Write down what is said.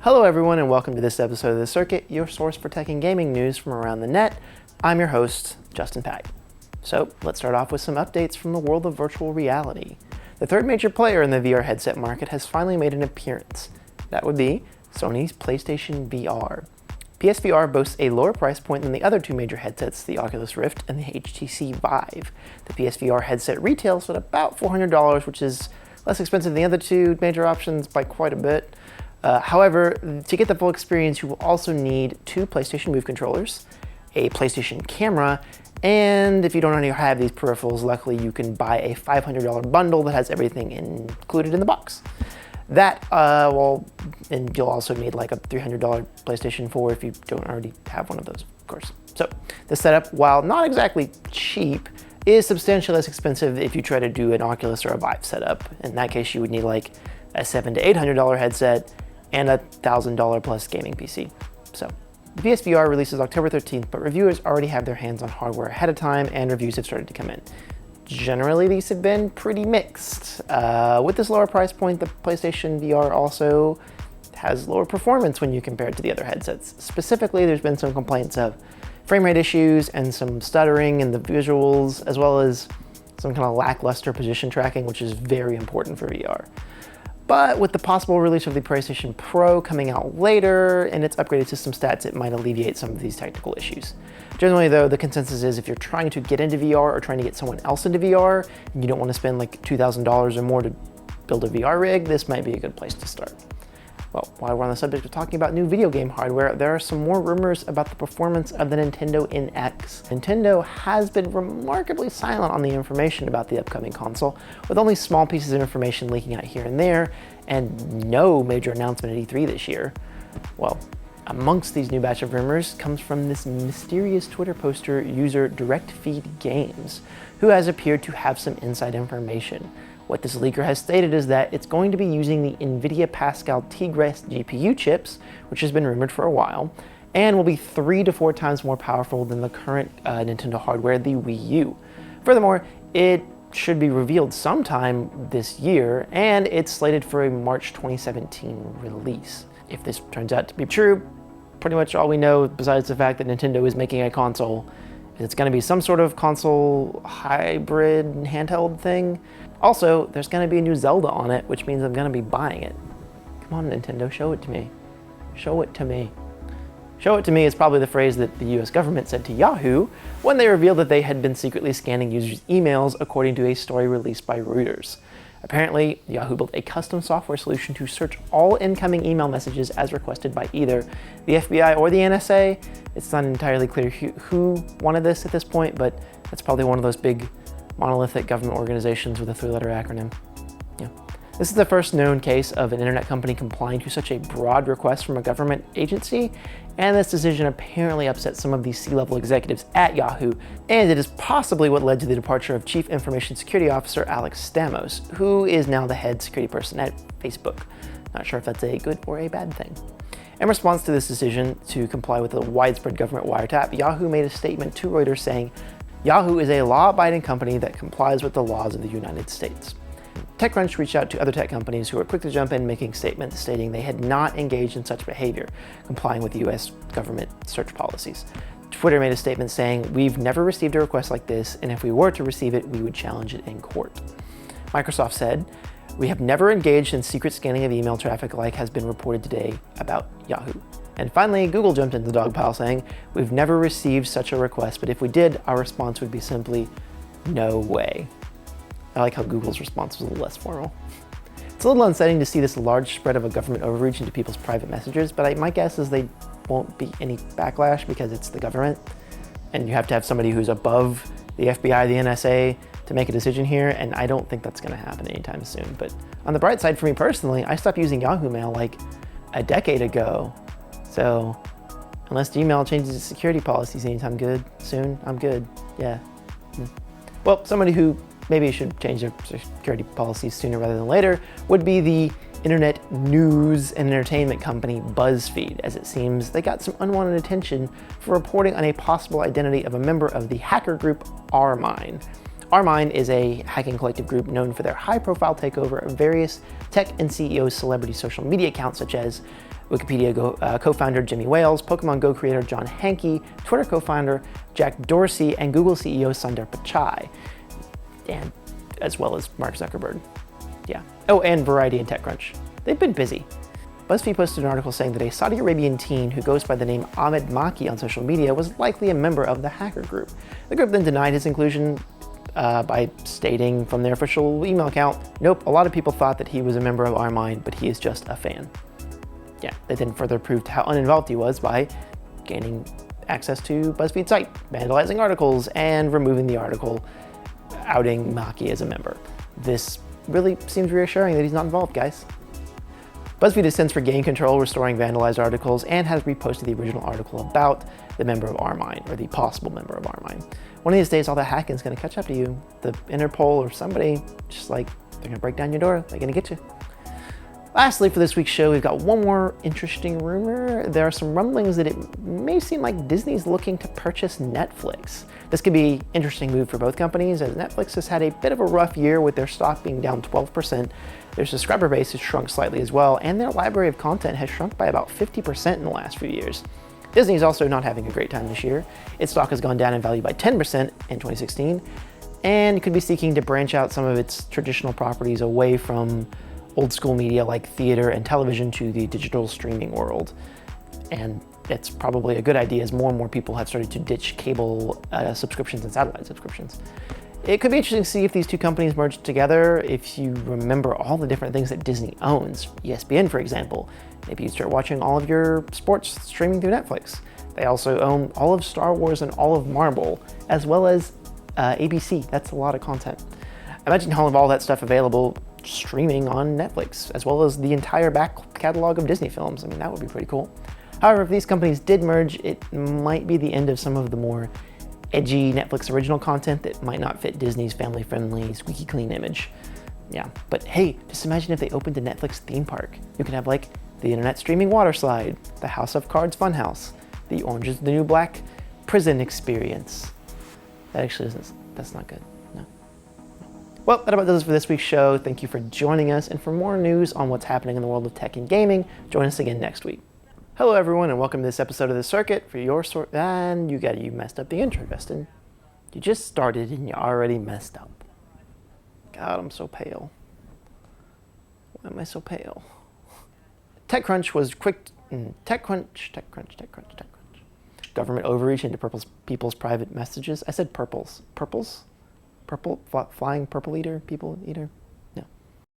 Hello everyone and welcome to this episode of The Circuit, your source for tech and gaming news from around the net. I'm your host, Justin Pack. So let's start off with some updates from the world of virtual reality. The third major player in the VR headset market has finally made an appearance. That would be Sony's PlayStation VR. PSVR boasts a lower price point than the other two major headsets, the Oculus Rift and the HTC Vive. The PSVR headset retails at about $400, which is less expensive than the other two major options by quite a bit. However, to get the full experience, you will also need two PlayStation Move controllers, a PlayStation camera, and if you don't already have these peripherals, luckily you can buy a $500 bundle that has everything included in the box. And you'll also need like a $300 PlayStation 4 if you don't already have one of those, of course. So the setup, while not exactly cheap, is substantially less expensive if you try to do an Oculus or a Vive setup. In that case, you would need like a $700 to $800 headset and a $1,000 plus gaming PC. So the PSVR releases October 13th, but reviewers already have their hands on hardware ahead of time and reviews have started to come in. Generally, these have been pretty mixed. With this lower price point, the PlayStation VR also has lower performance when you compare it to the other headsets. Specifically, there's been some complaints of frame rate issues and some stuttering in the visuals, as well as some kind of lackluster position tracking, which is very important for VR. But with the possible release of the PlayStation Pro coming out later and its upgraded system stats, it might alleviate some of these technical issues. Generally though, the consensus is if you're trying to get into VR or trying to get someone else into VR, and you don't want to spend like $2,000 or more to build a VR rig, this might be a good place to start. Well, while we're on the subject of talking about new video game hardware, there are some more rumors about the performance of the Nintendo NX. Nintendo has been remarkably silent on the information about the upcoming console, with only small pieces of information leaking out here and there, and no major announcement at E3 this year. Well, amongst these new batch of rumors comes from this mysterious Twitter poster user DirectFeed Games, who has appeared to have some inside information. What this leaker has stated is that it's going to be using the NVIDIA Pascal Tigris GPU chips, which has been rumored for a while, and will be 3 to 4 times more powerful than the current Nintendo hardware, the Wii U. Furthermore, it should be revealed sometime this year, and it's slated for a March 2017 release. If this turns out to be true, pretty much all we know, besides the fact that Nintendo is making a console, is it's going to be some sort of console hybrid handheld thing. Also, there's going to be a new Zelda on it, which means I'm going to be buying it. Come on, Nintendo, show it to me. Show it to me. Show it to me is probably the phrase that the US government said to Yahoo when they revealed that they had been secretly scanning users' emails, according to a story released by Reuters. Apparently, Yahoo built a custom software solution to search all incoming email messages as requested by either the FBI or the NSA. It's not entirely clear who wanted this at this point, but that's probably one of those big monolithic government organizations with a 3-letter acronym. Yeah. This is the first known case of an internet company complying to such a broad request from a government agency, and this decision apparently upset some of the C-level executives at Yahoo, and it is possibly what led to the departure of Chief Information Security Officer Alex Stamos, who is now the head security person at Facebook. Not sure if that's a good or a bad thing. In response to this decision to comply with a widespread government wiretap, Yahoo made a statement to Reuters saying, "Yahoo is a law-abiding company that complies with the laws of the United States." TechCrunch reached out to other tech companies who were quick to jump in, making statements stating they had not engaged in such behavior, complying with US government search policies. Twitter made a statement saying, "We've never received a request like this, and if we were to receive it, we would challenge it in court." Microsoft said, "We have never engaged in secret scanning of email traffic like has been reported today about Yahoo." And finally, Google jumped into the dog pile saying, "We've never received such a request, but if we did, our response would be simply, no way." I like how Google's response was a little less formal. It's a little unsettling to see this large spread of a government overreach into people's private messages, but my guess is they won't be any backlash because it's the government, and you have to have somebody who's above the FBI, the NSA, to make a decision here, and I don't think that's going to happen anytime soon. But on the bright side for me personally, I stopped using Yahoo Mail like a decade ago. So unless Gmail changes its security policies anytime soon, I'm good. Yeah. Well, somebody who maybe should change their security policies sooner rather than later would be the internet news and entertainment company Buzzfeed, as it seems they got some unwanted attention for reporting on a possible identity of a member of the hacker group R-Mine. R-Mine is a hacking collective group known for their high-profile takeover of various tech and CEO celebrity social media accounts such as Wikipedia co-founder Jimmy Wales, Pokemon Go creator John Hanke, Twitter co-founder Jack Dorsey, and Google CEO Sundar Pichai, and as well as Mark Zuckerberg. Yeah. Oh, and Variety and TechCrunch. They've been busy. BuzzFeed posted an article saying that a Saudi Arabian teen who goes by the name Ahmed Maki on social media was likely a member of the hacker group. The group then denied his inclusion by stating from their official email account, "Nope, a lot of people thought that he was a member of our mind, but he is just a fan." Yeah, they then further proved how uninvolved he was by gaining access to BuzzFeed's site, vandalizing articles, and removing the article outing Maki as a member. This really seems reassuring that he's not involved, guys. BuzzFeed has since regained control, restoring vandalized articles, and has reposted the original article about the member of our mind, or the possible member of our mind. One of these days, all that hacking is going to catch up to you. The Interpol or somebody, just like, they're going to break down your door. They're going to get you. Lastly, for this week's show, we've got one more interesting rumor. There are some rumblings that it may seem like Disney's looking to purchase Netflix. This could be an interesting move for both companies, as Netflix has had a bit of a rough year with their stock being down 12%. Their subscriber base has shrunk slightly as well, and their library of content has shrunk by about 50% in the last few years. Disney's also not having a great time this year. Its stock has gone down in value by 10% in 2016, and could be seeking to branch out some of its traditional properties away from old school media like theater and television to the digital streaming world. And it's probably a good idea as more and more people have started to ditch cable subscriptions and satellite subscriptions. It could be interesting to see if these two companies merge together. If you remember all the different things that Disney owns, ESPN, for example, maybe you start watching all of your sports streaming through Netflix. They also own all of Star Wars and all of Marvel, as well as ABC. That's a lot of content. Imagine having all that stuff available streaming on Netflix, as well as the entire back catalog of Disney films. I mean, that would be pretty cool. However, if these companies did merge, it might be the end of some of the more edgy Netflix original content that might not fit Disney's family-friendly, squeaky clean image. Yeah, but hey, just imagine if they opened a Netflix theme park. You could have like the internet streaming water slide, the House of Cards Funhouse, the Orange is the New Black prison experience. That actually isn't, that's not good. Well, that about does it for this week's show. Thank you for joining us, and for more news on what's happening in the world of tech and gaming, join us again next week. Hello everyone, and welcome to this episode of The Circuit for your and you messed up the intro, Justin. You just started and you already messed up. God, I'm so pale. Why am I so pale? TechCrunch was quick. TechCrunch. Government overreach into people's private messages. I said purples. Purple, flying purple eater, people eater.